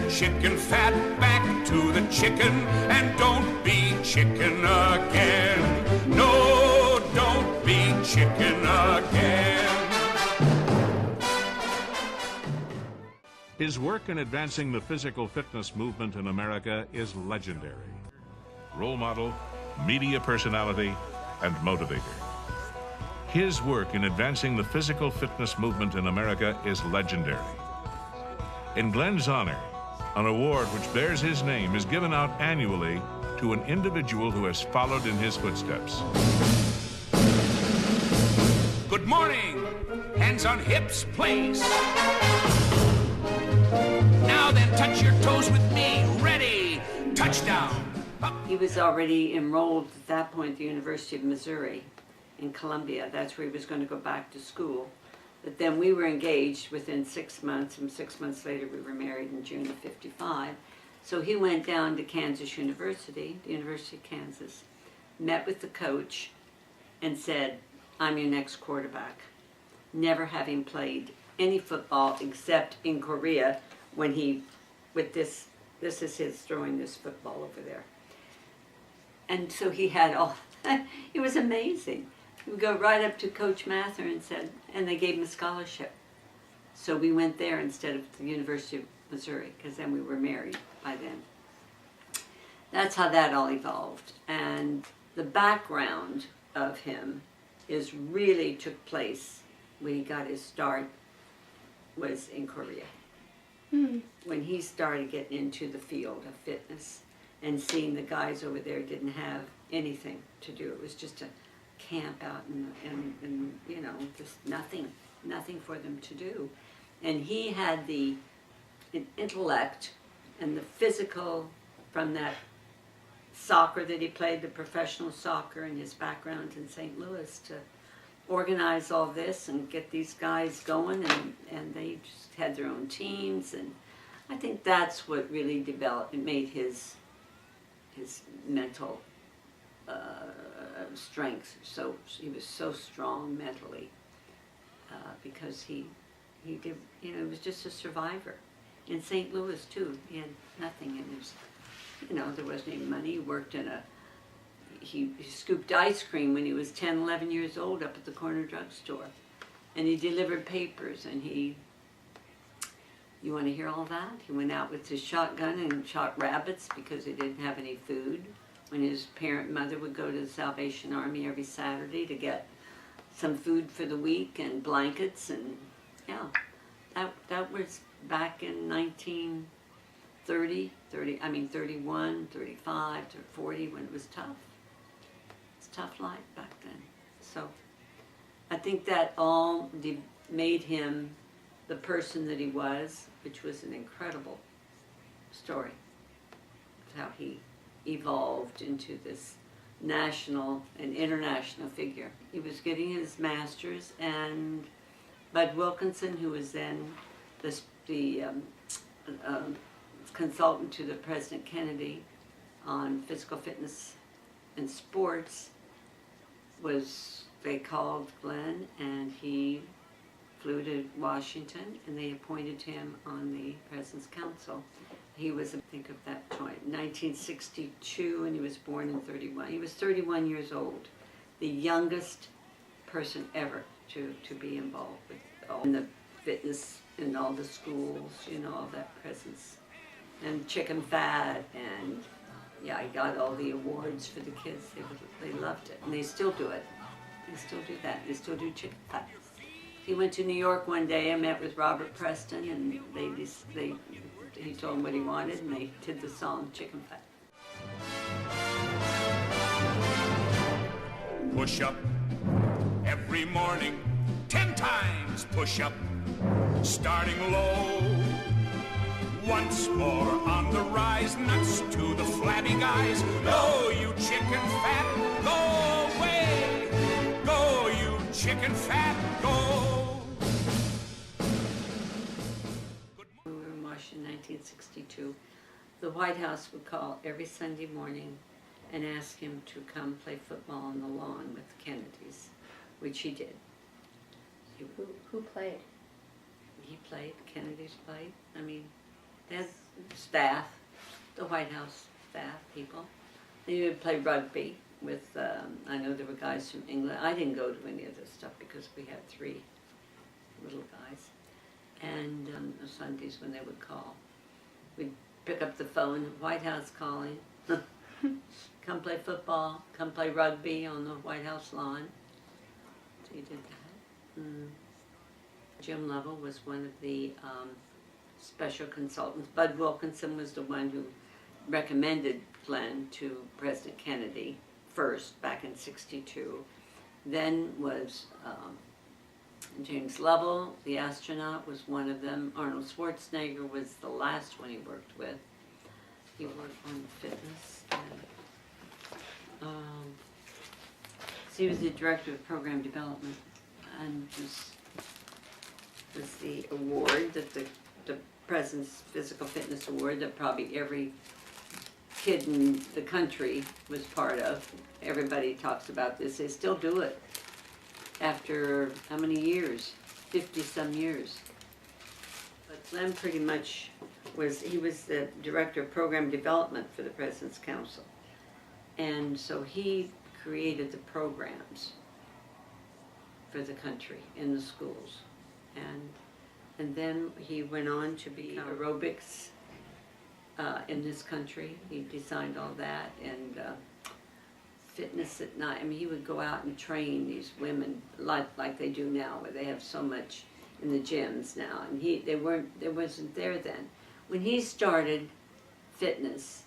chicken fat, back to the chicken, and don't be chicken again. No, don't be chicken again. His work in advancing the physical fitness movement in America is legendary. Role model, media personality, and motivator. His work in advancing the physical fitness movement in America is legendary. In Glenn's honor, an award which bears his name is given out annually to an individual who has followed in his footsteps. Good morning. Hands on hips, please. Now then, touch your toes with me. Ready. Touchdown. He was already enrolled at that point at the University of Missouri in Columbia. That's where he was going to go back to school. But then we were engaged within 6 months, and 6 months later we were married in June of '55. So he went down to Kansas University, the University of Kansas, met with the coach, and said, "I'm your next quarterback." Never having played any football except in Korea when he, with this is his throwing this football over there. And so he had all, it was amazing. We would go right up to Coach Mather and said, and they gave him a scholarship. So we went there instead of the University of Missouri, because then we were married by then. That's how that all evolved. And the background of him is really took place when he got his start was in Korea. When he started getting into the field of fitness and seeing the guys over there didn't have anything to do. It was just a camp out and you know, just nothing for them to do. And he had the intellect and the physical from that soccer that he played, the professional soccer, and his background in St. Louis to organize all this and get these guys going, and they just had their own teams, and I think that's what really developed and made his mental strength. So he was so strong mentally because he did, you know, he was just a survivor. In St. Louis too, he had nothing, and there's, you know, there wasn't any money. He worked in he scooped ice cream when he was 10, 11 years old up at the corner drugstore. And he delivered papers, and you want to hear all that? He went out with his shotgun and shot rabbits because he didn't have any food. When his mother would go to the Salvation Army every Saturday to get some food for the week and blankets, and yeah, that was back in 31, 35 to 40, when it was tough. It's tough life back then. So I think that all made him the person that he was, which was an incredible story of how he evolved into this national and international figure. He was getting his master's, and Bud Wilkinson, who was then the consultant to the President Kennedy on physical fitness and sports, they called Glenn, and he flew to Washington, and they appointed him on the President's Council. He was, I think of that point, 1962, and he was born in 31. He was 31 years old, the youngest person ever to be involved with all the fitness in all the schools, you know, all that presence. And chicken fat, and yeah, I got all the awards for the kids. They loved it, and they still do it. They still do that. They still do chicken fat. He went to New York one day and met with Robert Preston, and he told him what he wanted, and they did the song Chicken Fat. Push up every morning, 10 times push up, starting low. Once more on the rise, nuts to the flabby guys. Go, you chicken fat, go away. Go, you chicken fat, go. We were in Washington in 1962. The White House would call every Sunday morning and ask him to come play football on the lawn with the Kennedys, which he did. Who played? He played, Kennedys played. I mean, staff, the White House staff people. He would play rugby with, I know there were guys from England. I didn't go to any of this stuff because we had 3 little guys. And Sundays when they would call, we'd pick up the phone, White House calling, come play football, come play rugby on the White House lawn. So you did that. Jim Lovell was one of the special consultants. Bud Wilkinson was the one who recommended Glenn to President Kennedy first, back in '62. Then was James Lovell, the astronaut, was one of them. Arnold Schwarzenegger was the last one he worked with. He worked on fitness. And, so he was the director of program development, and was the award that the President's Physical Fitness Award that probably every kid in the country was part of. Everybody talks about this. They still do it after how many years? 50-some years. But Glenn pretty much he was the director of program development for the President's Council. And so he created the programs for the country in the schools. And then he went on to be aerobics in this country. He designed all that, and fitness at night. I mean, he would go out and train these women like they do now, where they have so much in the gyms now. And there wasn't there then. When he started fitness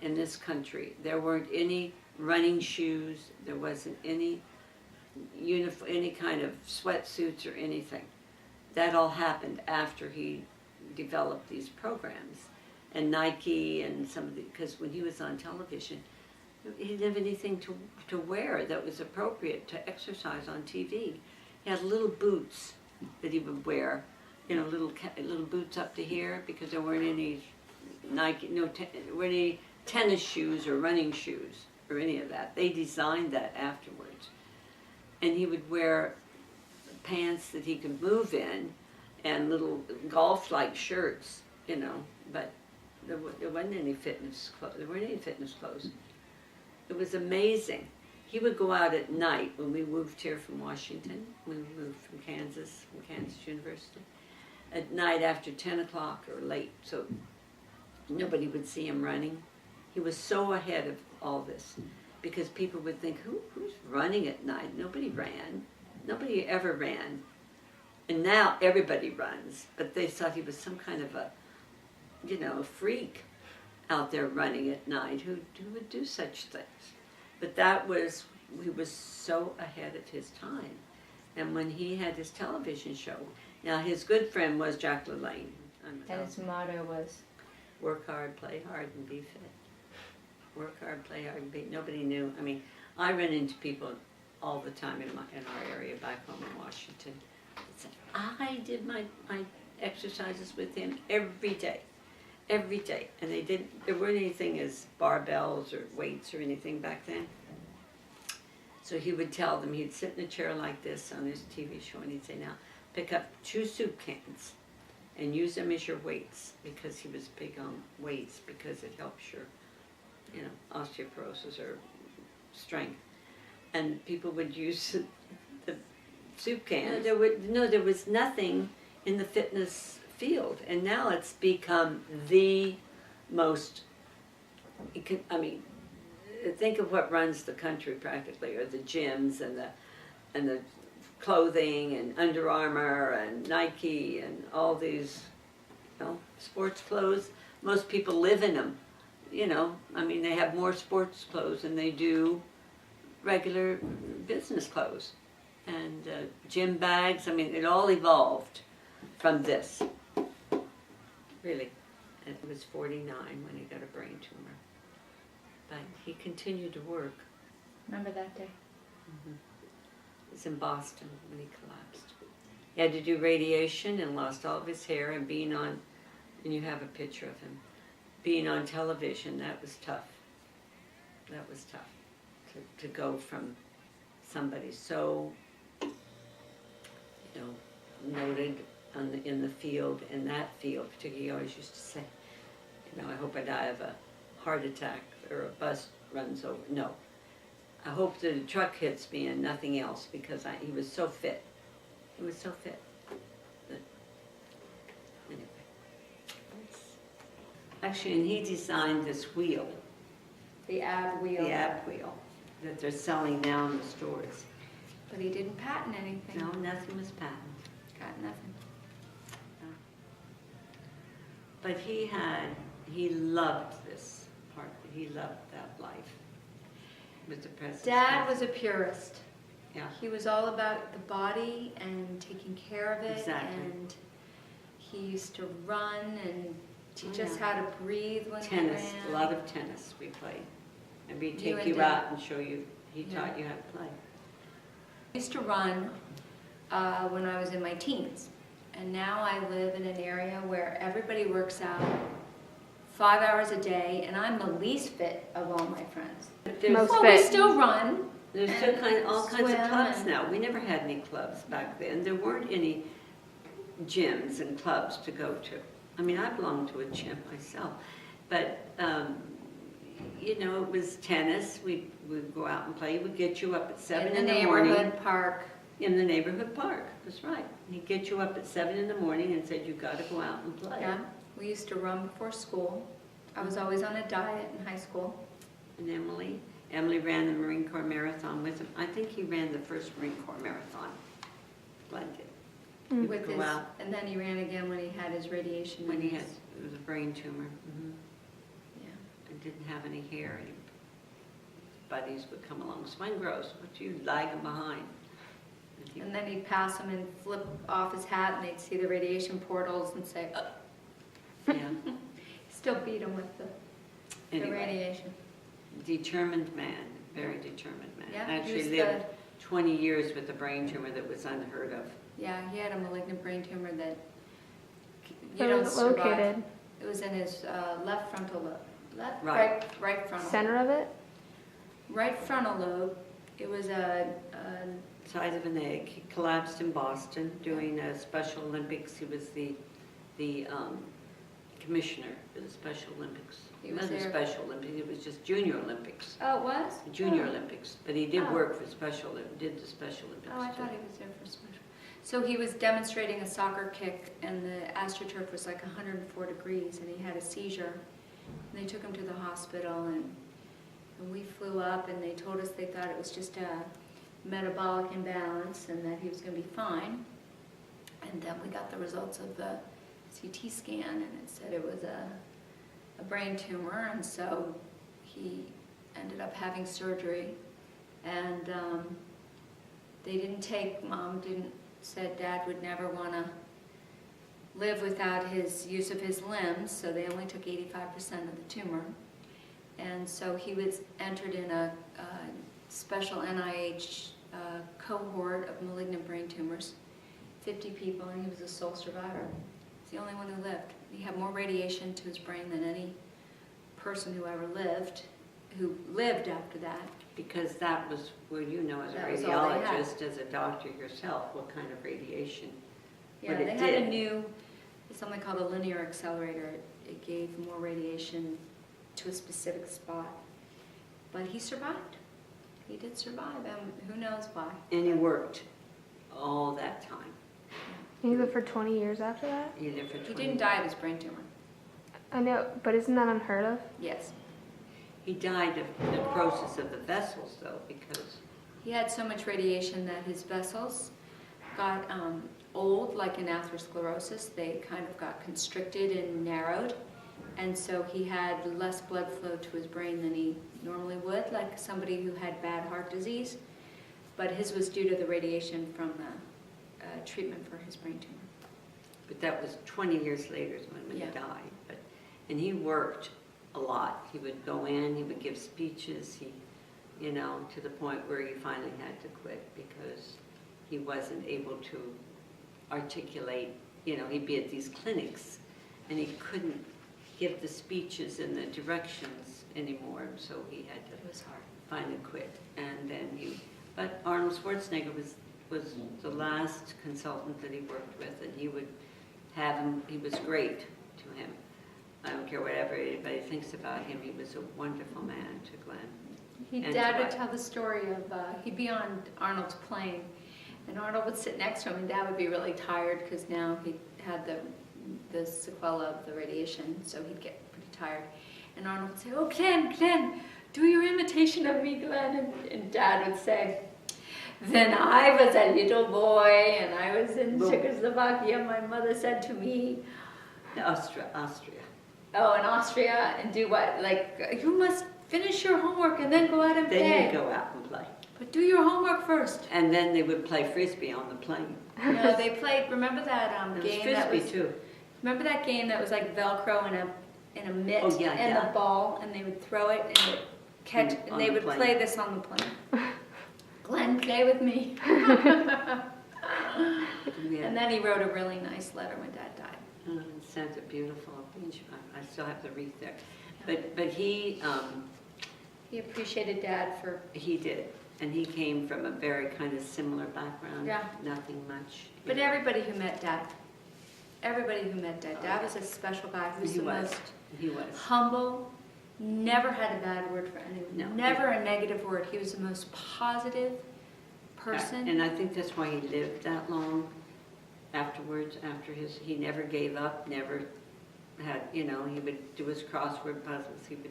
in this country, there weren't any running shoes. There wasn't any any kind of sweatsuits or anything. That all happened after he developed these programs. And Nike and some of the, because when he was on television, he didn't have anything to wear that was appropriate to exercise on TV. He had little boots that he would wear, little boots up to here, because there weren't any Nike, there weren't any tennis shoes or running shoes or any of that. They designed that afterwards. And he would wear pants that he could move in and little golf-like shirts, but there wasn't any fitness clothes. There weren't any fitness clothes. It was amazing. He would go out at night when we moved here from Washington, when we moved from Kansas University, at night after 10 o'clock or late, so nobody would see him running. He was so ahead of all this, because people would think, who's running at night? Nobody ran. Nobody ever ran. And now everybody runs, but they thought he was some kind of a freak out there running at night who would do such things. But he was so ahead of his time. And when he had his television show, now his good friend was Jack LaLanne. And his motto was? Work hard, play hard, and be fit. Work hard, play hard, and be. Nobody knew. I mean, I run into people all the time in our area back home in Washington. I did my exercises with him every day, and there weren't anything as barbells or weights or anything back then. So he would tell them, he'd sit in a chair like this on his TV show, and he'd say, now pick up 2 soup cans and use them as your weights, because he was big on weights, because it helps your osteoporosis or strength. And people would use the soup can. There was nothing in the fitness field, and now it's become the most. Think of what runs the country practically, or the gyms and the clothing and Under Armour and Nike and all these, sports clothes. Most people live in them. They have more sports clothes than they do regular business clothes. And gym bags, it all evolved from this. Really. And he was 49 when he got a brain tumor. But he continued to work. Remember that day? Mm-hmm. It was in Boston when he collapsed. He had to do radiation and lost all of his hair, and and you have a picture of him, being on television, that was tough. That was tough to go from somebody so, noted in the field, in that field particularly. He always used to say, No, I hope I die of a heart attack or a bus runs over. No. I hope that a truck hits me and nothing else because he was so fit. He was so fit. But anyway. Actually, and he designed this wheel, The ab wheel. the ab wheel, that they're selling now in the stores. But he didn't patent anything. No, nothing was patented. Got nothing. But he loved this part. He loved that life with the Preston. Dad was a purist. Yeah. He was all about the body and taking care of it. Exactly. And he used to run and teach Oh, us yeah. how to breathe when Tennis, we ran. a lot of tennis we played. And we'd You take and you Dad. out and show you, he Yeah. taught you how to play. I used to run when I was in my teens. And now I live in an area where everybody works out 5 hours a day, and I'm the least fit of all my friends. There's, Well, we still run. there's still all kinds of swim clubs and- now. We never had any clubs back then. There weren't any gyms and clubs to go to. I mean, I belonged to a gym myself. But, you know, it was tennis. We'd go out and play. We'd get you up at 7 in the morning. neighborhood park. In the neighborhood park, that's right. He'd get you up at 7 in the morning and said, you've got to go out and play. Yeah, we used to run before school. I was always on a diet in high school. And Emily ran the Marine Corps Marathon with him. I think he ran the first Marine Corps Marathon. Glenn did. He would With go his, out and then he ran again when he had his radiation. when he had, wounds. it was a brain tumor. Yeah. And didn't have any hair. And his buddies would come along, Swengros, what you lagging behind? he- And then he'd pass him and flip off his hat, and they'd see the radiation portals and say, Yeah, still beat him with the anyway, radiation. determined man, very determined man. Yeah, he Actually was lived 20 years with a brain tumor that was unheard of. Yeah, he had a malignant brain tumor that you Where don't was it survive. located? It was in his left frontal lobe. Right. Right frontal. Center of it? Right frontal lobe. It was a Size of an egg. He collapsed in Boston doing Special Olympics. He was the commissioner for the Special Olympics. He It was wasn't there. Special Olympics, it was just Junior Olympics. oh, it was? Junior Oh. Olympics, but he did Oh. work for did the Special Olympics Oh, I too. thought he was there for special. So he was demonstrating a soccer kick, and the astroturf was like 104 degrees, and he had a seizure. And they took him to the hospital, and we flew up, and they told us they thought it was just a metabolic imbalance, and that he was going to be fine. And then we got the results of the CT scan, and it said it was a brain tumor, and so he ended up having surgery. And Mom said Dad would never want to live without his use of his limbs, so they only took 85% of the tumor. And so he was entered in a special NIH cohort of malignant brain tumors, 50 people, and he was the sole survivor. He's the only one who lived. He had more radiation to his brain than any person who ever lived, after that. Because that was, well, you know, as a That was all they had. radiologist, as a doctor yourself, what kind of radiation. Yeah, But they it had a did. new, something called a linear accelerator. It gave more radiation to a specific spot. But he survived. He did survive, and who knows why. And he worked all that time. He lived for 20 years after that? He lived for 20 He didn't die of his brain tumor. I know, but isn't that unheard of? Yes. He died of necrosis of the vessels, though, because He had so much radiation that his vessels got old, like in atherosclerosis. They kind of got constricted and narrowed. And so he had less blood flow to his brain than he normally would, like somebody who had bad heart disease. But his was due to the radiation from the treatment for his brain tumor. but that was 20 years later is when he Yeah. died. And he worked a lot. He would go in, he would give speeches, to the point where he finally had to quit because he wasn't able to articulate, he'd be at these clinics and he couldn't give the speeches and the directions anymore, and so he had to It was hard. finally quit. And then but Arnold Schwarzenegger was the last consultant that he worked with, and he would have him, he was great to him. don't care whatever anybody thinks about him. He was a wonderful man to Glenn. And Dad to would what? tell the story of, he'd be on Arnold's plane, and Arnold would sit next to him, and Dad would be really tired because now he had the sequela of the radiation, so he'd get pretty tired. And Arnold would say, "Oh, Glenn, do your imitation of me, Glenn." And Dad would say, "When I was a little boy and I was in Czechoslovakia, my mother said to me," Austria. oh, in Austria, and do what? Like, "You must finish your homework and then go out and play. Then you go out and play. But do your homework first." And then they would play Frisbee on the plane. No, they played, remember that It was game that Frisbee was, too. remember that game that was like Velcro in a mitt Oh, yeah, and yeah. the ball, and they would throw it and it would catch, On and they the would plane. play this on the plane. Glenn, play with me. Yeah. And then he wrote a really nice letter when Dad died. And sent a beautiful beach. I still have the wreath there. But he He appreciated Dad for, did. And he came from a very kind of similar background. Yeah. Nothing much. but everybody who met Dad, Dad was a special guy. He was He the was. most He was. humble, never had a bad word for anyone, No. never a negative word. He was the most positive person. And I think that's why he lived that long afterwards, he never gave up, never had, he would do his crossword puzzles, he would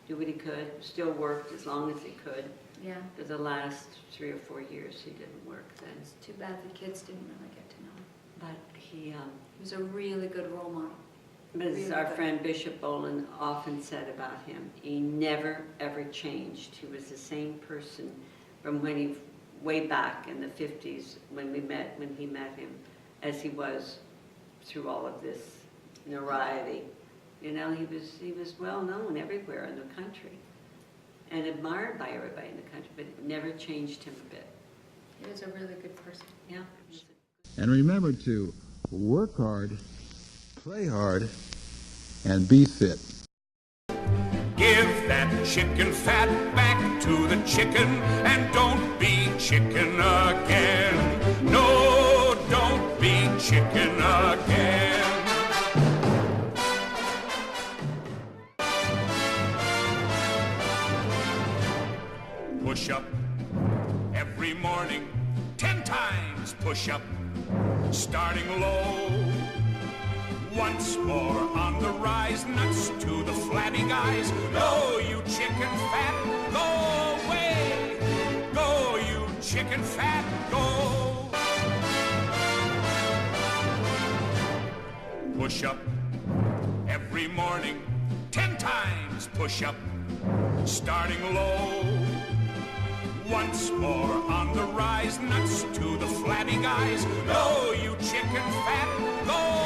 do what he could, still worked as long as he could. Yeah, For the last 3 or 4 years, he didn't work then. it's too bad the kids didn't really get to know him. But he He was a really good role model. but as Really our good. friend Bishop Bolin often said about him, he never ever changed. He was the same person from way back in the 50s when he met him, as he was through all of this notoriety. He was well known everywhere in the country and admired by everybody in the country, but it never changed him a bit. He was a really good person. Yeah. And remember to work hard, play hard, and be fit. Give that chicken fat back to the chicken and don't be chicken again. No, don't be chicken again. Push up every morning, 10 times push up, starting low. Once more on the rise, nuts to the flabby guys. Go, you chicken fat, go away. Go, you chicken fat, go. Push up every morning, 10 times push up, starting low. Once more on the rise, nuts to the flabby guys. Go, you chicken fat, go